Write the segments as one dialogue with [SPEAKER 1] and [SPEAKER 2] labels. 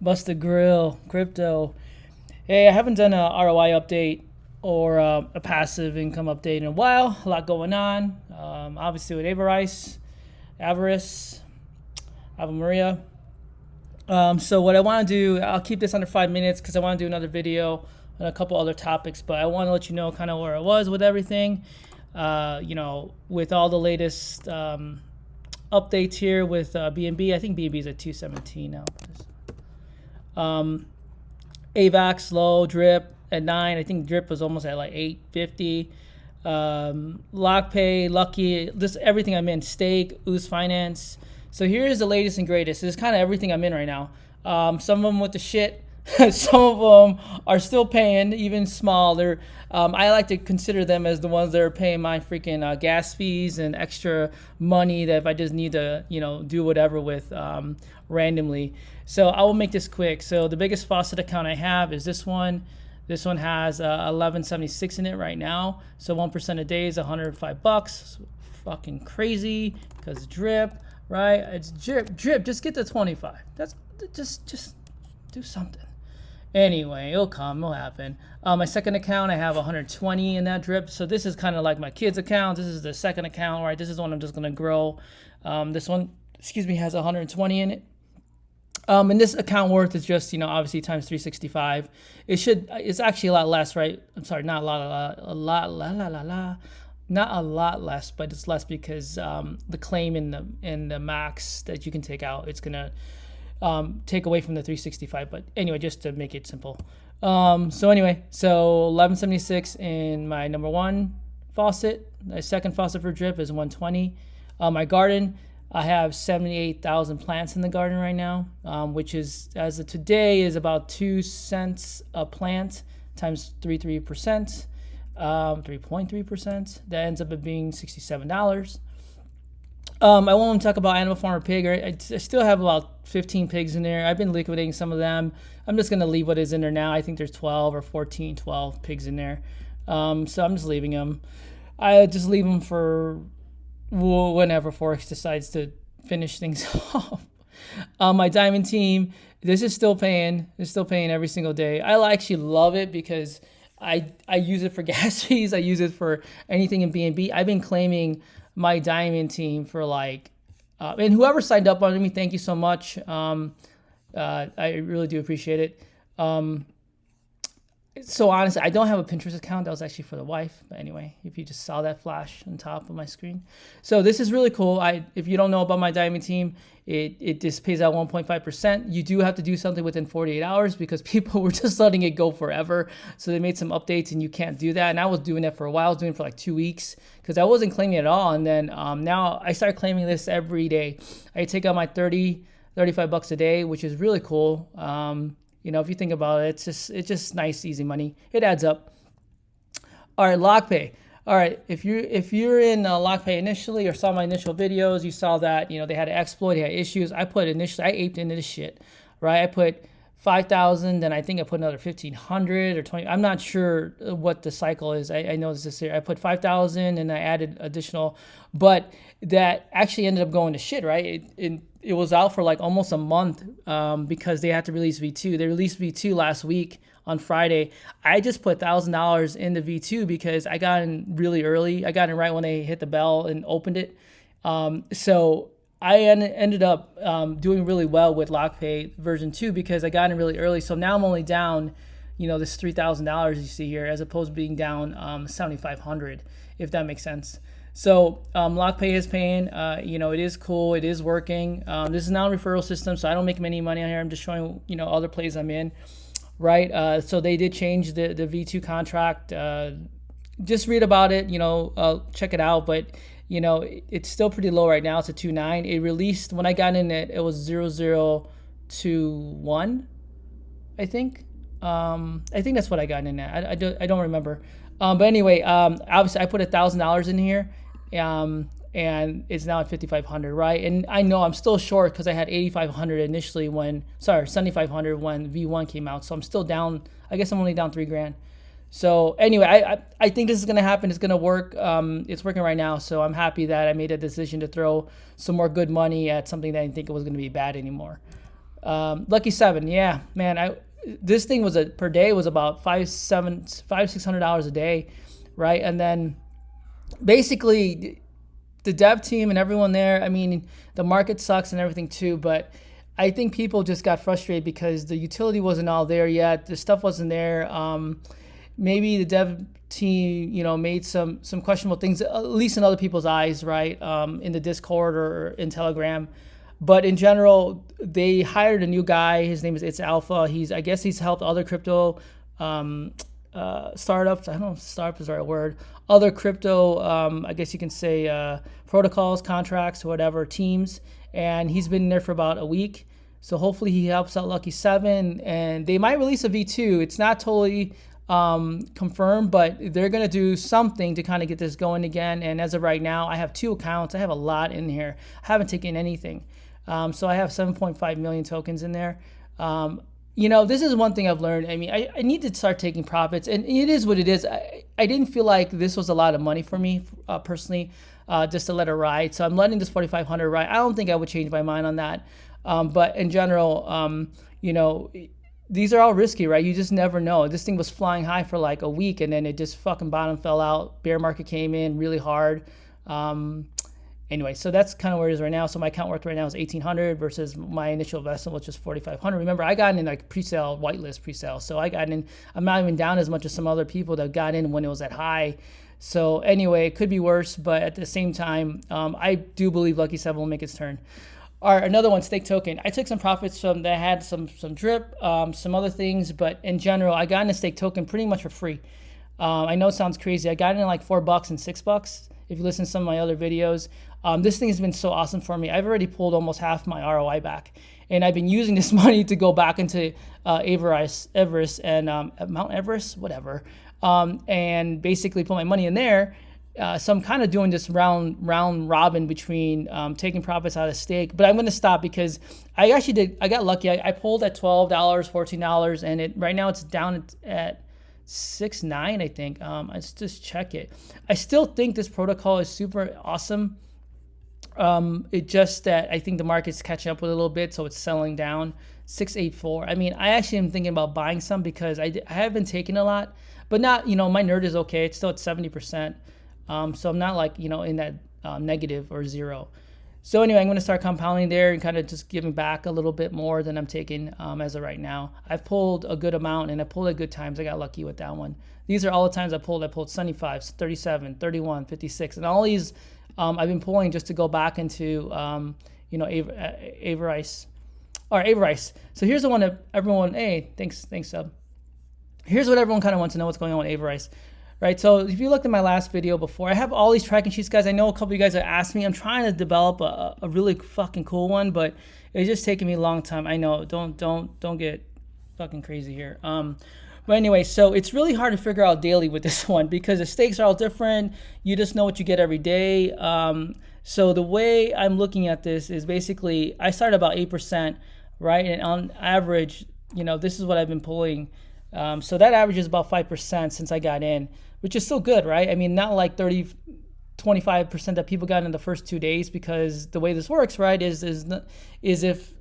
[SPEAKER 1] Busta-Grill, crypto. Hey, I haven't done a ROI update or a passive income update in a while. A lot going on. Obviously with Avarice, Ave Maria. So what I want to do, I'll keep this under 5 minutes because I want to do another video on a couple other topics, but I want to let you know kind of where I was with everything. With all the latest updates here with BNB. I think BNB is at 217 now. AVAX low, drip at 9. I think drip was almost at like 850. LockPay, Lucky, this everything I'm in. Stake, OOZE Finance. So here's the latest and greatest. This is kind of everything I'm in right now. Some of them with the shit. Some of them are still paying, even small. They're, I like to consider them as the ones that are paying my freaking gas fees and extra money that if I just need to, do whatever with randomly. So I will make this quick. So the biggest faucet account I have is this one. This one has 1176 in it right now. So 1% a day is $105. Fucking crazy because drip, right? It's drip. Just get to 25. That's just do something. Anyway, it'll come, it'll happen. My second account, I have 120 in that drip. So this is kind of like my kid's account. This is the second account, right? This is one I'm just gonna grow. This one, has 120 in it. And this account worth is just, obviously times 365. It's actually a lot less, right? I'm sorry, not a lot, not a lot less, but it's less because the claim in the max that you can take out, it's gonna take away from the 365. But anyway, just to make it simple. So 1176 in my number one faucet. My second faucet for drip is 120. My garden, I have 78,000 plants in the garden right now, which is, as of today, is about 2 cents a plant times 3.3%. That ends up being $67. I won't talk about Animal Farm or Pig. I still have about 15 pigs in there. I've been liquidating some of them. I'm just going to leave what is in there now. I think there's 12 pigs in there. So I'm just leaving them. I just leave them for whenever Forex decides to finish things off. My diamond team, this is still paying. It's still paying every single day. I actually love it because I use it for gas fees. I use it for anything in BNB. I've been claiming my diamond team for and whoever signed up on me, thank you so much. I really do appreciate it. So honestly, I don't have a Pinterest account. That was actually for the wife. But anyway, if you just saw that flash on top of my screen. So this is really cool. If you don't know about my diamond team, it just pays out 1.5%. You do have to do something within 48 hours because people were just letting it go forever. So they made some updates and you can't do that. And I was doing that for a while. I was doing it for like 2 weeks because I wasn't claiming it at all. And then now I started claiming this every day. I take out my $35 a day, which is really cool. If you think about it, it's just nice, easy money. It adds up. All right, LockPay. All right, if you're in LockPay initially or saw my initial videos, you saw that they had an exploit, they had issues. I aped into this shit, right? I put 5,000, then I think I put another 1,500 or 20. I'm not sure what the cycle is. I know this here. I put 5,000 and I added additional, but that actually ended up going to shit, right? It was out for like almost a month because they had to release V2. They released V2 last week on Friday. I just put $1,000 in the V2 because I got in really early. I got in right when they hit the bell and opened it. So I ended up doing really well with LockPay version 2 because I got in really early. So now I'm only down, this $3,000 you see here as opposed to being down $7,500, if that makes sense. So LockPay is paying. It is cool. It is working. This is not a referral system, so I don't make any money on here. I'm just showing, other plays I'm in, right? So they did change the V2 contract. Just read about it, check it out. But, it's still pretty low right now. It's a 2.9. It released, when I got in it was 0.021, I think. I think that's what I got in at. I don't remember. But anyway, obviously I put $1,000 in here. And it's now at 5,500, right? And I know I'm still short because I had 8,500 initially 7,500 when V1 came out. So I'm still down. I guess I'm only down $3,000. So anyway, I think this is going to happen. It's going to work. It's working right now. So I'm happy that I made a decision to throw some more good money at something that I didn't think it was going to be bad anymore. Lucky 7, yeah, man. This thing was per day was about $600 a day, right? And then basically the dev team and everyone there, I mean, the market sucks and everything too, but I think people just got frustrated because the utility wasn't all there yet. The stuff wasn't there. Maybe the dev team, made some questionable things, at least in other people's eyes, right? In the Discord or in Telegram. But in general, they hired a new guy. His name is It's Alpha. I guess he's helped other crypto startups. I don't know if startup is the right word. Other crypto, I guess you can say protocols, contracts, whatever, teams. And he's been there for about a week. So hopefully he helps out Lucky 7. And they might release a V2. It's not totally confirmed, but they're going to do something to kind of get this going again. And as of right now, I have 2 accounts. I have a lot in here. I haven't taken anything. So I have 7.5 million tokens in there. This is one thing I've learned. I mean, I need to start taking profits, and it is what it is. I didn't feel like this was a lot of money for me personally, just to let it ride. So I'm letting this 4,500 ride. I don't think I would change my mind on that. But in general, these are all risky, right? You just never know. This thing was flying high for like a week, and then it just fucking bottom fell out. Bear market came in really hard. Anyway, so that's kind of where it is right now. So my account worth right now is 1,800 versus my initial investment, which is 4,500. Remember, I got in like pre-sale, whitelist pre-sale. So I got in, I'm not even down as much as some other people that got in when it was at high. So anyway, it could be worse, but at the same time, I do believe Lucky 7 will make its turn. All right, another one, Stake Token. I took some profits from that, had some drip, some other things, but in general, I got in a Stake Token pretty much for free. I know it sounds crazy. I got in like $4 and $6. If you listen to some of my other videos, this thing has been so awesome for me. I've already pulled almost half my ROI back, and I've been using this money to go back into Avarice and Mount Everest, whatever, and basically put my money in there. So I'm kind of doing this round robin between taking profits out of stake, but I'm going to stop because I got lucky. I pulled at $12, $14, and right now it's down at 6.9, I think. Let's just check it. I still think this protocol is super awesome. It just that I think the market's catching up with it a little bit, so it's selling down 6.84. I mean, I actually am thinking about buying some because I have been taking a lot, but not, my nerd is okay. It's still at 70%. So I'm not like, in that negative or zero. So anyway, I'm going to start compounding there and kind of just giving back a little bit more than I'm taking as of right now. I've pulled a good amount, and I pulled at good times. I got lucky with that one. These are all the times I pulled. I pulled 75, 37, 31, 56. And all these I've been pulling just to go back into, Avarice. All right, Avarice. So here's the one that everyone, hey, thanks, Sub. Here's what everyone kind of wants to know, what's going on with Avarice. Right, so if you looked at my last video before, I have all these tracking sheets, guys. I know a couple of you guys have asked me. I'm trying to develop a really fucking cool one, but it's just taking me a long time. I know. Don't get fucking crazy here. But anyway, so it's really hard to figure out daily with this one because the stakes are all different. You just know what you get every day. So the way I'm looking at this is basically I started about 8%, right? And on average, this is what I've been pulling. So that average is about 5% since I got in, which is still good, right? I mean, not like 25% that people got in the first 2 days, because the way this works, right, is if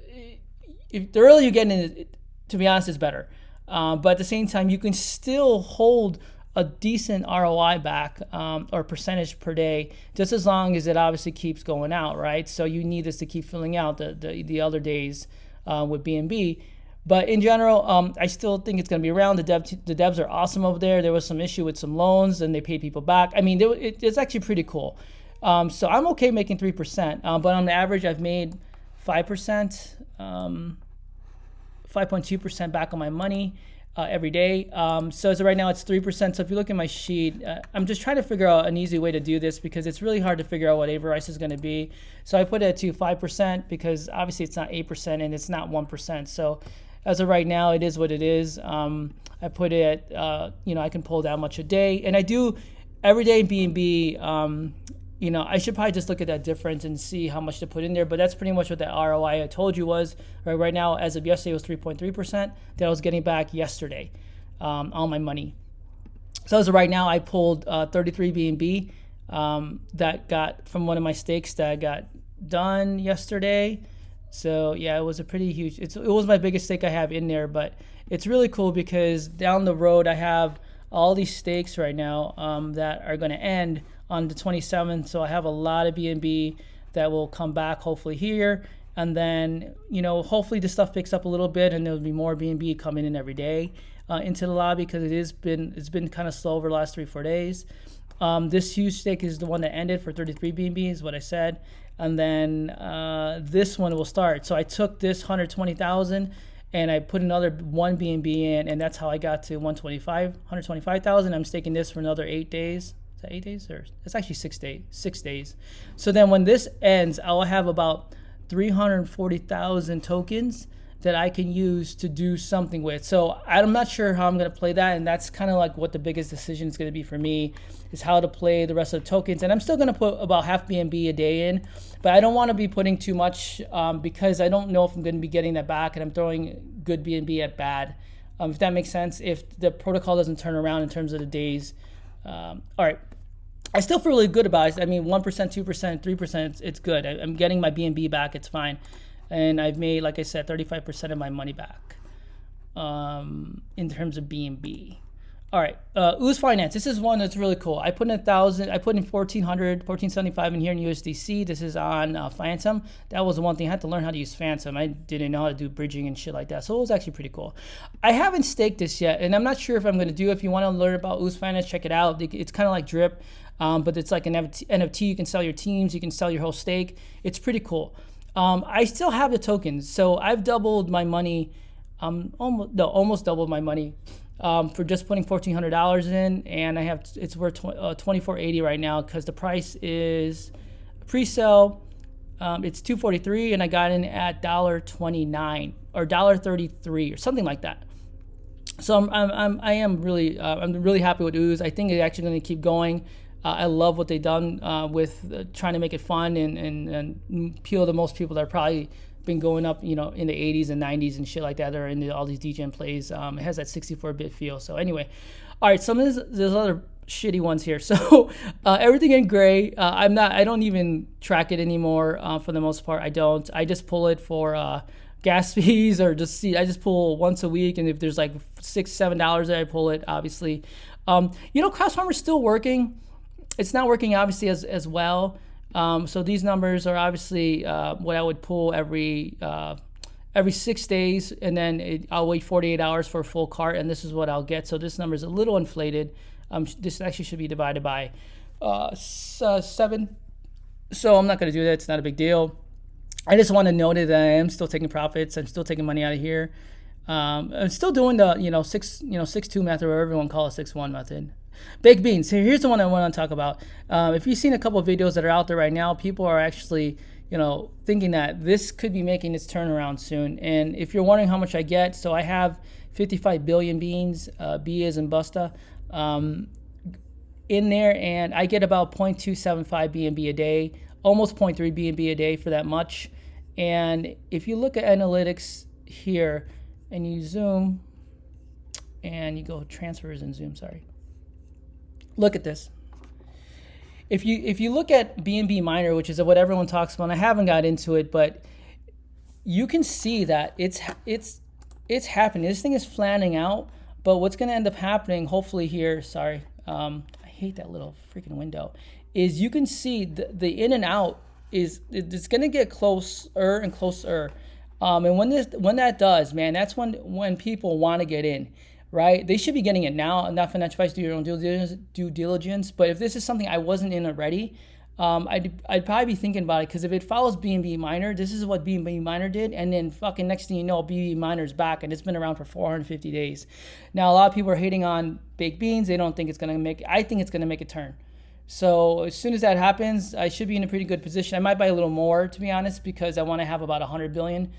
[SPEAKER 1] the earlier you get in, to be honest, is better. But at the same time, you can still hold a decent ROI back or percentage per day, just as long as it obviously keeps going out, right? So you need this to keep filling out the other days with BNB. But in general, I still think it's going to be around. The devs are awesome over there. There was some issue with some loans, and they paid people back. I mean, it's actually pretty cool. So I'm okay making 3%. But on the average, I've made 5%, 5.2% back on my money every day. So as of right now, it's 3%. So if you look at my sheet, I'm just trying to figure out an easy way to do this because it's really hard to figure out what Avarice is going to be. So I put it to 5% because obviously it's not 8% and it's not 1%. So as of right now, it is what it is. I put it, I can pull that much a day. And I do every day in BNB, I should probably just look at that difference and see how much to put in there. But that's pretty much what that ROI I told you was. Right now, as of yesterday, it was 3.3% that I was getting back yesterday on my money. So as of right now, I pulled 33 BNB that got from one of my stakes that got done yesterday. So yeah, it was a pretty huge, it was my biggest stake I have in there, but it's really cool because down the road I have all these stakes right now that are going to end on the 27th. So I have a lot of BNB that will come back hopefully here. And then, you know, hopefully this stuff picks up a little bit and there'll be more BNB coming in every day into the lobby, because it's been kind of slow over the last 3-4 days. This huge stake is the one that ended for 33 BNB is what I said. And then this one will start. So I took this 120,000 and I put another 1 BNB in, and that's how I got to 125,000. I'm staking this for another 8 days. Is that 8 days? Or it's actually 6 days. 6 days. So then when this ends, I'll have about 340,000 tokens that I can use to do something with. So I'm not sure how I'm going to play that, and that's kind of like what the biggest decision is going to be for me, is how to play the rest of the tokens. And I'm still going to put about half BNB a day in, but I don't want to be putting too much because I don't know if I'm going to be getting that back, and I'm throwing good BNB at bad, if that makes sense, if the protocol doesn't turn around in terms of the days. All right. I still feel really good about it. I mean, 1%, 2%, 3%, it's good. I'm getting my BNB back. It's fine. And I've made, like I said, 35% of my money back in terms of BNB. All right, OOZE Finance. This is one that's really cool. I put in 1,000. I put in 1,400, 1,475 in here in USDC. This is on Phantom. That was the one thing I had to learn how to use Phantom. I didn't know how to do bridging and shit like that, so it was actually pretty cool. I haven't staked this yet, and I'm not sure if I'm going to do it. If you want to learn about OOZE Finance, check it out. It's kind of like Drip, but it's like an NFT. You can sell your teams. You can sell your whole stake. It's pretty cool. I still have the tokens, so I've doubled my money. Almost doubled my money. For just putting $1,400 in, and I have it's worth $24.80 right now because the price is pre-sale. It's $2.43, and I got in at $1.29 or $1.33 or something like that. So I'm really happy with OOZE. I think it's actually going to keep going. I love what they've done with trying to make it fun and appeal to most people that are probably been going up, you know, in the 80s and 90s and shit like that, or into all these DGen plays. It has that 64-bit feel. So anyway, all right, some of there's other shitty ones here. So everything in gray. I don't even track it anymore for the most part. I just pull it for gas fees, or I just pull once a week, and if there's like $6-7 there, I pull it, obviously. You know, Cross Farmer's still working. It's not working obviously as well. So these numbers are obviously what I would pull every 6 days, and then I'll wait 48 hours for a full cart, and this is what I'll get. So this number is a little inflated. This actually should be divided by 7. So I'm not going to do that. It's not a big deal. I just want to note that I am still taking profits. I'm still taking money out of here. I'm still doing the 6-2 method, or everyone calls it 6-1 method. Baked beans. Here's the one I want to talk about. If you've seen a couple of videos that are out there right now, people are actually, thinking that this could be making its turnaround soon. And if you're wondering how much I get, so I have 55 billion beans, B as in Busta, in there, and I get about 0.275 BNB a day, almost 0.3 BNB a day for that much. And if you look at analytics here, and you zoom, and you go transfers and zoom, sorry. Look at this. If you look at BNB Miner, which is what everyone talks about, and I haven't got into it, but you can see that it's happening. This thing is flattening out, but what's going to end up happening, hopefully here, sorry, I hate that little freaking window, is you can see the in and out it's going to get closer and closer. And when that does, man, that's when people want to get in. Right? They should be getting it now. Not financial advice, do your own due diligence. But if this is something I wasn't in already, I'd probably be thinking about it, because if it follows BNB Miner, this is what BNB Miner did, and then fucking next thing you know, BNB Miner's back, and it's been around for 450 days. Now, a lot of people are hating on baked beans. They don't think it's going to I think it's going to make a turn. So as soon as that happens, I should be in a pretty good position. I might buy a little more, to be honest, because I want to have about 100 billion.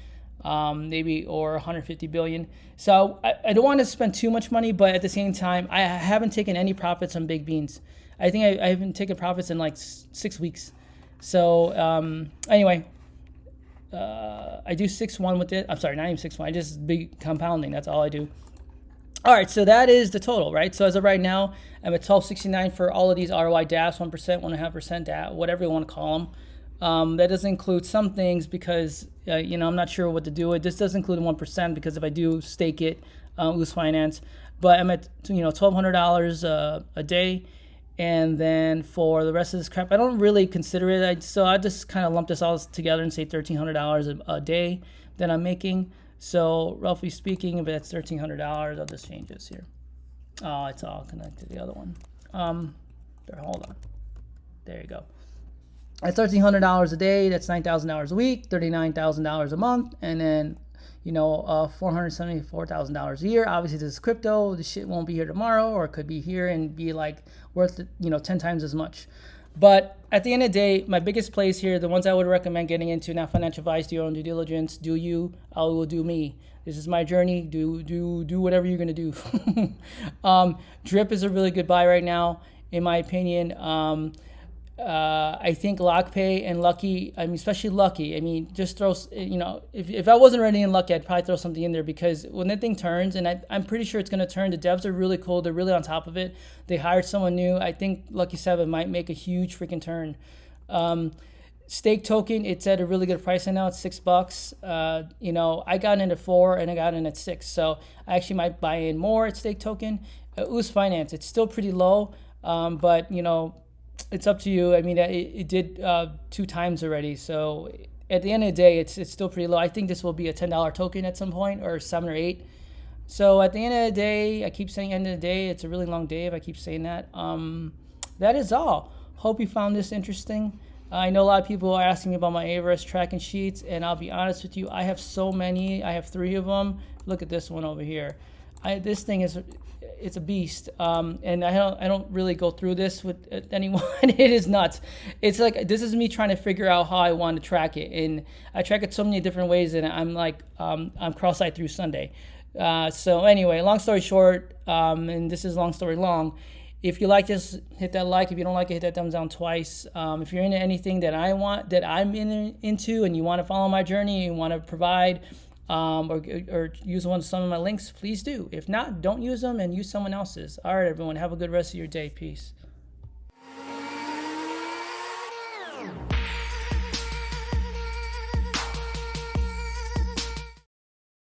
[SPEAKER 1] Maybe, or 150 billion. So I don't want to spend too much money, but at the same time, I haven't taken any profits on big beans. I think I haven't taken profits in like 6 weeks. So anyway, I do 6-1 with it. I'm sorry, not even 6-1. I just big compounding. That's all I do. All right, so that is the total, right? So as of right now, I'm at 1269 for all of these ROI DApps, 1%, 1.5% DApp, whatever you want to call them. That doesn't include some things because, I'm not sure what to do with. This does include 1% because if I do stake it, OOZE Finance, but I'm at, $1,200 a day. And then for the rest of this crap, I don't really consider it. So I just kind of lump this all together and say $1,300 a day that I'm making. So roughly speaking, if that's $1,300, I'll just change this here. Oh, it's all connected to the other one. Hold on. There you go. At $1,300 a day, that's $9,000 a week, $39,000 a month, and then $474,000 a year. Obviously, this is crypto. This shit won't be here tomorrow, or it could be here and be like worth 10 times as much. But at the end of the day, my biggest plays here, the ones I would recommend getting into, not financial advice, do your own due diligence, do you, I will do me. This is my journey. Do whatever you're gonna do. Drip is a really good buy right now, in my opinion. I think LockPay and Lucky, especially Lucky, just throw, if I wasn't already in Lucky, I'd probably throw something in there because when that thing turns, and I'm pretty sure it's going to turn, the devs are really cool. They're really on top of it. They hired someone new. I think Lucky 7 might make a huge freaking turn. Stake token, it's at a really good price right now. It's $6. I got in at 4 and I got in at 6. So I actually might buy in more at stake token. OOZE Finance, it's still pretty low, but it's up to you. It did 2 times already. So at the end of the day, it's still pretty low. I think this will be a $10 token at some point, or 7 or 8. So at the end of the day, I keep saying end of the day. It's a really long day if I keep saying that. That is all. Hope you found this interesting. I know a lot of people are asking me about my Avarice tracking sheets, and I'll be honest with you, I have so many. I have 3 of them. Look at this one over here. This thing it's a beast, and I don't really go through this with anyone. It is nuts. It's like, this is me trying to figure out how I want to track it, and I track it so many different ways, and I'm cross-eyed through Sunday. So anyway, long story short, and this is long story long. If you like this, hit that like. If you don't like it, hit that thumbs down twice. If you're into anything that I'm into, and you want to follow my journey, you want to provide, or use some of my links, please do. If not, don't use them and use someone else's. All right, everyone, have a good rest of your day. Peace.